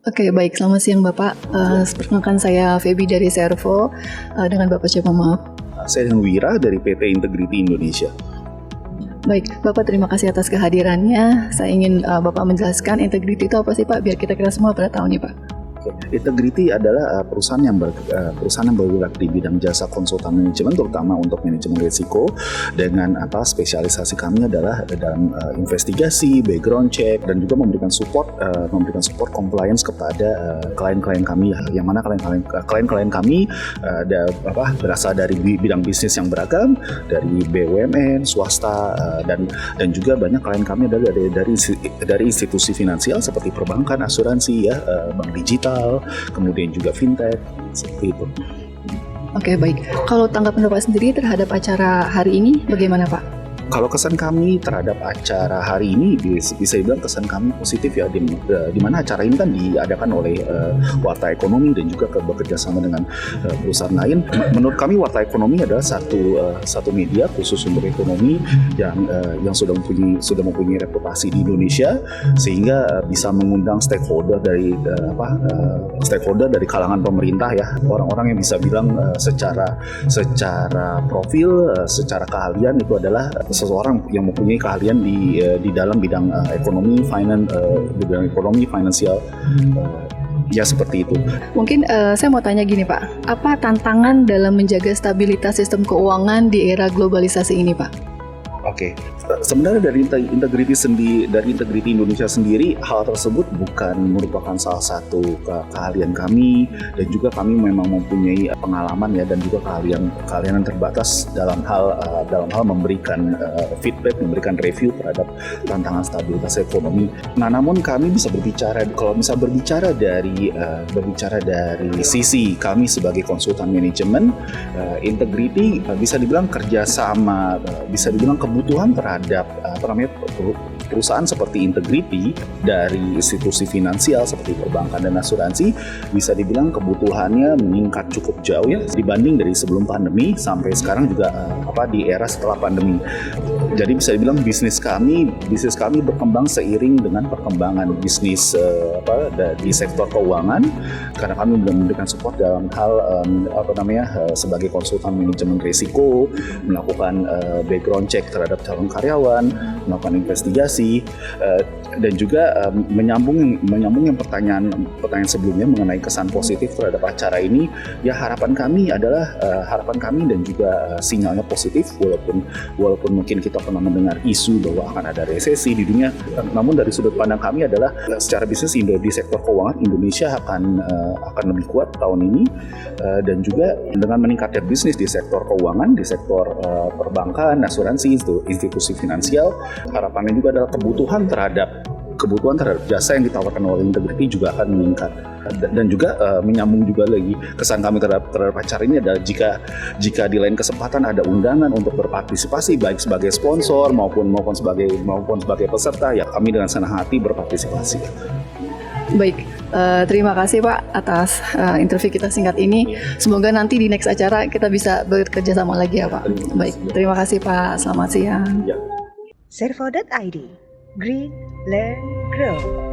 Oke, baik. Selamat siang Bapak. Perkenalkan saya Feby dari Servo. Dengan Bapak siapa maaf? Saya dengan Wira dari PT Integrity Indonesia. Baik, Bapak terima kasih atas kehadirannya. Saya ingin Bapak menjelaskan Integrity itu apa sih Pak, biar kita semua pada tahu nih Pak. Integrity adalah perusahaan yang bergerak di bidang jasa konsultan manajemen, terutama untuk manajemen risiko. Dengan spesialisasi kami adalah dalam investigasi, background check, dan juga memberikan support compliance kepada klien-klien kami. Yang mana klien-klien kami berasal dari bidang bisnis yang beragam, dari BUMN, swasta, dan juga banyak klien kami adalah dari institusi finansial seperti perbankan, asuransi, bank digital, kemudian juga fintech, seperti itu. Oke, baik. Kalau tanggapan Bapak sendiri terhadap acara hari ini bagaimana Pak? Kalau kesan kami terhadap acara hari ini bisa dibilang kesan kami positif ya, di mana acara ini kan diadakan oleh Warta Ekonomi dan juga bekerja sama dengan perusahaan lain. Menurut kami Warta Ekonomi adalah satu media khusus untuk ekonomi yang sudah mempunyai reputasi di Indonesia, sehingga bisa mengundang stakeholder dari kalangan pemerintah ya, orang-orang yang bisa bilang secara profil, secara keahlian itu adalah seseorang yang mempunyai keahlian di dalam bidang ekonomi, finansial, ya seperti itu. Mungkin saya mau tanya gini Pak, apa tantangan dalam menjaga stabilitas sistem keuangan di era globalisasi ini Pak? Oke, sebenarnya dari Integrity Indonesia sendiri, hal tersebut bukan merupakan salah satu keahlian kami, dan juga kami memang mempunyai pengalaman ya, dan juga keahlian yang terbatas dalam hal memberikan feedback, memberikan review terhadap tantangan stabilitas ekonomi. Nah, namun kami bisa berbicara dari sisi kami sebagai konsultan manajemen, Integrity bisa dibilang kerjasama, bisa dibilang kebutuhan terhadap perusahaan seperti Integrity dari institusi finansial seperti perbankan dan asuransi, bisa dibilang kebutuhannya meningkat cukup jauh ya dibanding dari sebelum pandemi sampai sekarang juga di era setelah pandemi. Jadi bisa dibilang bisnis kami berkembang seiring dengan perkembangan bisnis di sektor keuangan, karena kami memberikan support dalam hal sebagai konsultan manajemen risiko, melakukan background check terhadap calon karyawan, melakukan investigasi, dan juga menyambung yang pertanyaan sebelumnya mengenai kesan positif terhadap acara ini. Ya, harapan kami dan juga sinyalnya positif, walaupun mungkin kita pernah mendengar isu bahwa akan ada resesi di dunia, namun dari sudut pandang kami adalah secara bisnis di sektor keuangan Indonesia akan lebih kuat tahun ini, dan juga dengan meningkatnya bisnis di sektor keuangan, di sektor perbankan, asuransi, institusi finansial, harapannya juga adalah kebutuhan terhadap jasa yang ditawarkan oleh Integrity juga akan meningkat. Dan juga menyambung juga lagi kesan kami terhadap acara ini adalah jika di lain kesempatan ada undangan untuk berpartisipasi baik sebagai sponsor maupun sebagai peserta, ya kami dengan senang hati berpartisipasi. Baik, terima kasih Pak atas interview kita singkat ini. Semoga nanti di next acara kita bisa bekerja sama lagi ya Pak. Baik, terima kasih Pak. Selamat siang. Ya. Servo.id, Green, Learn, Grow.